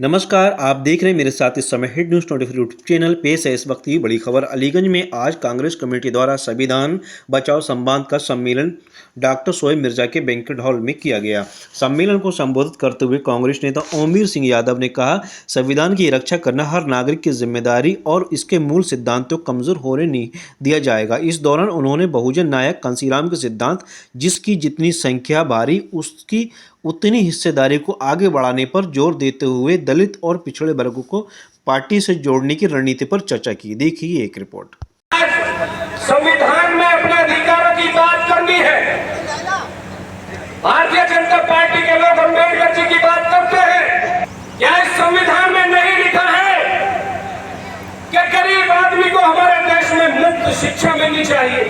नमस्कार, आप देख रहे हैं मेरे साथ इस समय हिट न्यूज़ 24 यूट्यूब चैनल। पेश है इस वक्त की बड़ी खबर। अलीगंज में आज कांग्रेस कमेटी द्वारा संविधान बचाओ संवाद का सम्मेलन डॉक्टर शोएब मिर्जा के बैंक्वेट हॉल में किया गया। सम्मेलन को संबोधित करते हुए कांग्रेस नेता ओमवीर सिंह यादव ने कहा, संविधान की रक्षा करना हर नागरिक की जिम्मेदारी और इसके मूल सिद्धांतों को कमजोर होने नहीं दिया जाएगा। इस दौरान उन्होंने बहुजन नायक कांशीराम के सिद्धांत, जिसकी जितनी संख्या भारी उसकी उतनी हिस्सेदारी को आगे बढ़ाने पर जोर देते हुए दलित और पिछड़े वर्गों को पार्टी से जोड़ने की रणनीति पर चर्चा की। देखिए एक रिपोर्ट। संविधान में अपने अधिकारों की बात करनी है। भारतीय जनता पार्टी के लोग अम्बेडकर जी की बात करते हैं। क्या इस संविधान में नहीं लिखा है कि गरीब आदमी को हमारे देश में मुफ्त शिक्षा मिलनी चाहिए?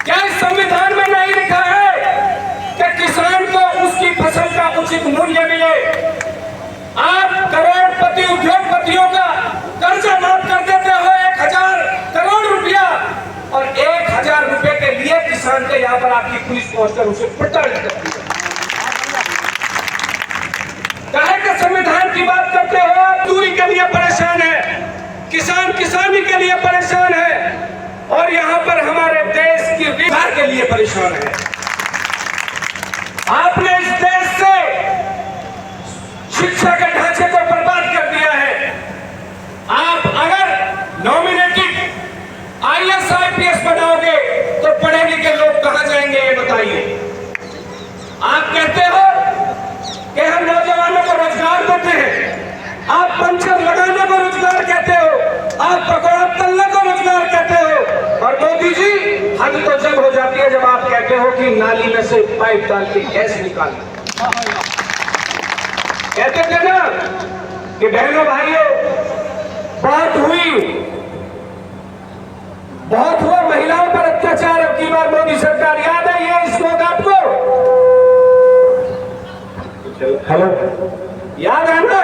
क्या इस संविधान में नहीं लिखा है कि किसान को उसकी फसल का उचित मूल्य मिले? आप करोड़पति उद्योगपतियों का कर्जा माफ कर देते हो 1000 करोड़ रुपया, और 1000 रुपए के लिए किसान के यहाँ पर आपकी पुलिस पहुंचकर उसे प्रताड़ित करती है। काहे के संविधान की बात करते हो? आप दूरी के लिए परेशान है, किसान किसानी के लिए परेशान है, और यहाँ पर हमारे देश की विकास के लिए परेशान है। आपने इस देश से शिक्षा के ढांचे को बर्बाद कर दिया है। आप अगर नॉमिनेटेड IAS IPS बनाओगे तो पढ़े लिखे लोग कहां जाएंगे, ये बताइए। आप कहते हो कि हम नौजवानों को रोजगार देते हैं, आप पंचर लगाने को रोजगार कहते हो, आप पकौड़ा तलने को रोजगार कहते हो, और मोदी जी हद तो जब हो जाती है जब आप कहते हो कि नाली में से पाइप डाल के गैस निकालना। कहते थे ना कि बहनों भाइयों, बहुत हुआ महिलाओं पर अत्याचार। अब की बार मोदी सरकार, याद है ये इस वक्त आपको? हेलो, याद है ना?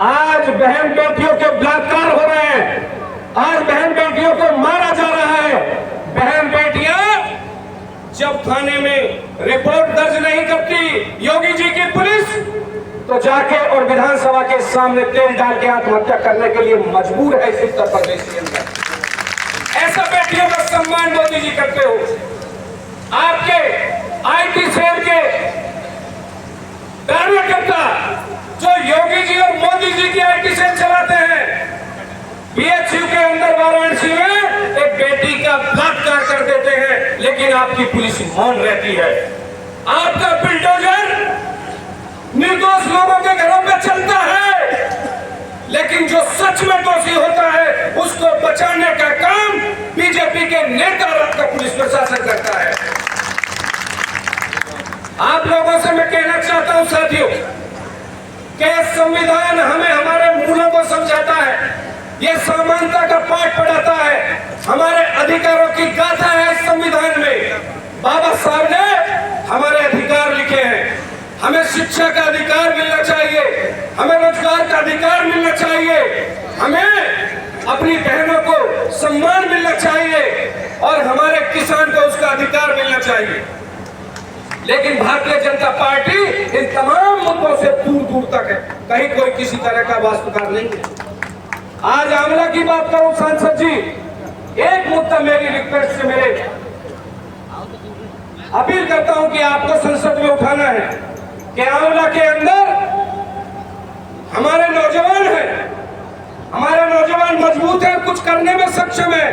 आज बहन बेटियों के बलात्कार हो रहे हैं, आज बहन बेटियों को मारा जा रहा है। बहन बेटियां जब थाने में रिपोर्ट दर्ज नहीं करती योगी जी की पुलिस, तो जाके और विधानसभा के सामने तेल डाल के आत्महत्या करने के लिए मजबूर है इस उत्तर प्रदेश के अंदर। ऐसा बेटियों का सम्मान मोदी जी करते हो। आपके IT सेल के कार्यकर्ता जो योगी जी और मोदी जी की IT सेल चलाते हैं, BHU के अंदर वाराणसी में एक बेटी का बलात्कार कर देते हैं, लेकिन आपकी पुलिस मौन रहती है। आपका बुलडोजर निर्दोष लोगों के घरों पे चलता है, लेकिन जो सच में दोषी होता है उसको बचाने का काम बीजेपी के नेता और का पुलिस प्रशासन करता है। आप लोगों से मैं कहना चाहता हूं साथियों कि संविधान हमें हमारे मूलों को समझाता है, ये समानता का पाठ पढ़ाता है, हमारे अधिकारों की गाथा है। इस संविधान में बाबा साहब ने हमारे अधिकार लिखे हैं। हमें शिक्षा का अधिकार मिलना चाहिए, हमें रोजगार का अधिकार मिलना चाहिए, हमें अपनी बहनों को सम्मान मिलना चाहिए, और हमारे किसान को उसका अधिकार मिलना चाहिए। लेकिन भारतीय जनता पार्टी इन तमाम मुद्दों से दूर दूर तक है, कहीं कोई किसी तरह का वास्तुकार नहीं है। आज आंवला की बात करूं सांसद जी, एक मुद्दा मेरी रिक्वेस्ट से मेरे अपील करता हूं कि आपको संसद में उठाना है कि आंवला के अंदर हमारे नौजवान हैं, हमारे नौजवान मजबूत हैं, कुछ करने में सक्षम है।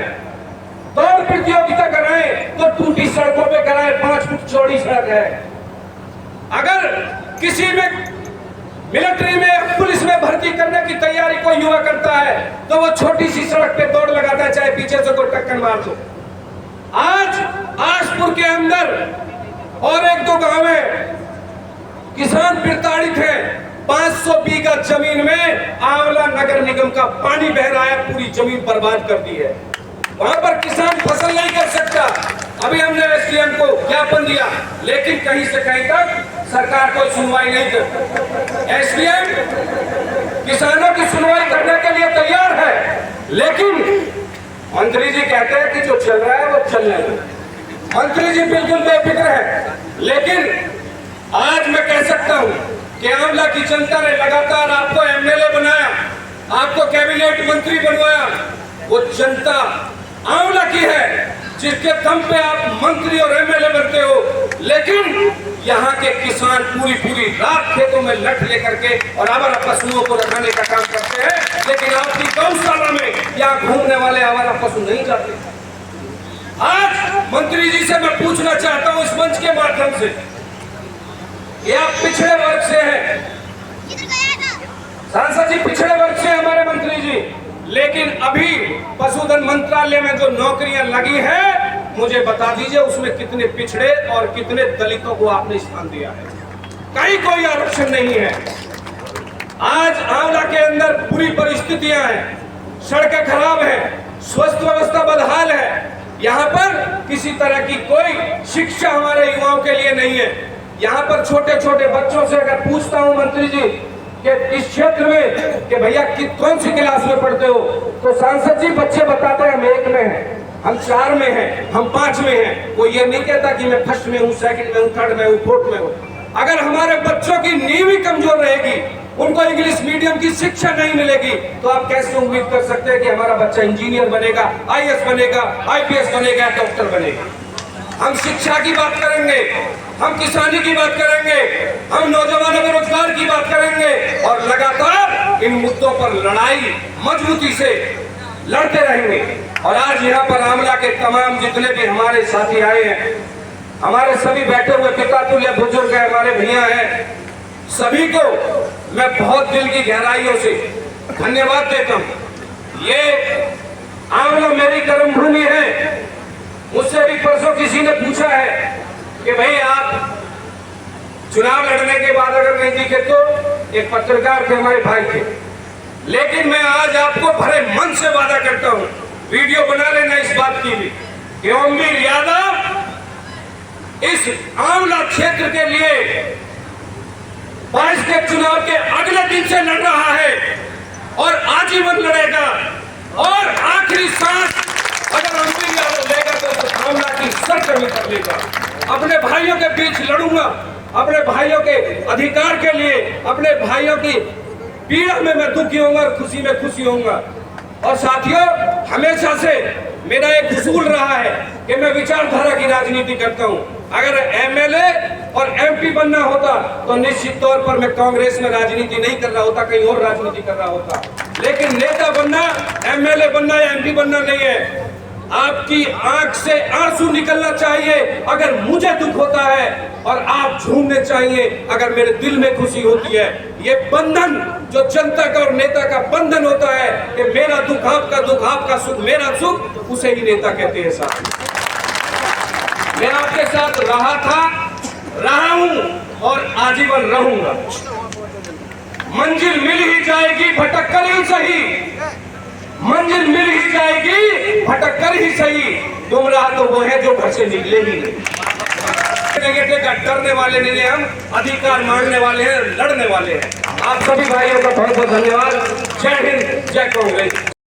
दौड़ प्रतियोगिता कराएं तो टूटी सड़कों पे कराएं, 5 फुट चौड़ी सड़क है। अगर किसी में मिलिट्री में पुलिस में भर्ती करने की तैयारी कोई युवा करता है तो वो छोटी सी सड़क पे दौड़ लगाता है, चाहे पीछे से कोई टक्कर मार दो। आज आशपुर के अंदर और 1-2 गांव में किसान प्रताड़ित है। 500 बीघा जमीन में आंवला नगर निगम का पानी बह रहा है, पूरी जमीन बर्बाद कर दी है। वहां पर किसान फसल नहीं कर सकता। अभी हमने SDM को ज्ञापन दिया, लेकिन कहीं से कहीं तक सरकार कोई सुनवाई नहीं करती। SDM किसानों की सुनवाई करने के लिए तैयार है, लेकिन मंत्री जी कहते हैं कि जो चल रहा है वो चलने दो। मंत्री जी बिल्कुल बेफिक्र है, लेकिन आज मैं कह सकता हूं कि आंवला की जनता ने लगातार आपको एमएलए बनाया, आपको कैबिनेट मंत्री बनवाया, वो जनता आंवला की है जिसके दम पे आप मंत्री और एमएलए बनते हो। लेकिन यहाँ के किसान पूरी रात खेतों में लठ लेकर के और आवारा पशुओं को रखने का काम करते हैं, लेकिन आपकी गौशाला में यहाँ घूमने वाले आवारा पशु नहीं जाते। आज मंत्री जी से मैं पूछना चाहता हूँ इस मंच के माध्यम से, ये आप पिछड़े वर्ग से हैं, सांसद जी पिछड़े वर्ग से हमारे मंत्री जी, लेकिन अभी पशुधन मंत्रालय में जो नौकरियां लगी है, मुझे बता दीजिए उसमें कितने पिछड़े और कितने दलितों को आपने स्थान दिया है? कहीं कोई आरक्षण नहीं है। आज आंवला के अंदर बुरी परिस्थितियां हैं, सड़कें खराब हैं, स्वास्थ्य व्यवस्था बदहाल है, यहाँ पर किसी तरह की कोई शिक्षा हमारे युवाओं के लिए नहीं है। यहाँ पर छोटे छोटे बच्चों से अगर पूछता हूँ मंत्री जी कि इस क्षेत्र में कि भैया कौन सी क्लास में पढ़ते हो, तो सांसद जी बच्चे बताते हैं हम 1 में हैं, हम 4 में हैं, हम 5 में हैं। वो ये नहीं कहता कि मैं फर्स्ट में हूँ, सेकंड में हूँ, थर्ड में हूँ, फोर्थ में हूँ। अगर हमारे बच्चों की नींव ही कमजोर रहेगी, उनको इंग्लिश मीडियम की शिक्षा नहीं मिलेगी, तो आप कैसे उम्मीद कर सकते हैं कि हमारा बच्चा इंजीनियर बनेगा, आईएएस बनेगा, आईपीएस बनेगा, डॉक्टर बनेगा? हम शिक्षा की बात करेंगे, हम किसानी की बात करेंगे, हम नौजवानों के रोजगार की बात करेंगे और लगातार इन मुद्दों पर लड़ाई मजबूती से लड़ते रहेंगे। और आज यहाँ पर आंवला के तमाम जितने भी हमारे साथी आए हैं, हमारे सभी बैठे हुए पिता तुल्य बुजुर्ग हैं, हमारे भैया हैं, सभी को मैं बहुत दिल की गहराइयों से धन्यवाद देता हूँ। ये आंवला मेरी कर्मभूमि है। मुझसे भी परसों किसी ने पूछा है कि भाई आप चुनाव लड़ने के बाद अगर नहीं दिखे तो, एक पत्रकार थे हमारे भाई थे, लेकिन मैं आज आपको भरे मन से वादा करता हूं, वीडियो बना लेना इस बात की भी, कि ओमवीर यादव इस आंवला क्षेत्र के लिए 22 के चुनाव के अगले दिन से लड़ रहा है और आजीवन लड़ेगा और आखिरी सांस अगर ओमवीर यादव लेगा तो आंवला की सरकर्मी कर लेगा। अपने भाइयों के बीच लड़ूंगा, अपने भाइयों के अधिकार के लिए, अपने भाइयों की पीड़ा में मैं दुखी होऊंगा और खुशी में खुशी होऊंगा। और साथियों, हमेशा से मेरा एक उसूल रहा है कि मैं विचारधारा की राजनीति करता हूं। अगर एमएलए और एमपी बनना होता तो निश्चित तौर पर मैं कांग्रेस में राजनीति नहीं कर रहा होता, कहीं और राजनीति कर रहा होता। लेकिन नेता बनना, एमएलए बनना या एमपी बनना नहीं है। आपकी आंख से आंसू निकलना चाहिए अगर मुझे दुख होता है, और आप झूमने चाहिए अगर मेरे दिल में खुशी होती है। ये बंधन जो जनता का और नेता का बंधन होता है कि मेरा दुख आपका सुख मेरा सुख, उसे ही नेता कहते हैं। साथ मैं आपके साथ रहा था, रहा हूं और आजीवन रहूंगा। मंजिल मिल ही जाएगी भटक कर ही सही, मंजिल मिल ही जाएगी भटक कर ही सही, गुमराह तो वो है जो घर से निकले ही नहीं। डरने वाले नहीं हैं, हम अधिकार मांगने वाले हैं, लड़ने वाले हैं। आप सभी भाइयों का बहुत बहुत धन्यवाद। जय हिंद, जय कांग्रेस।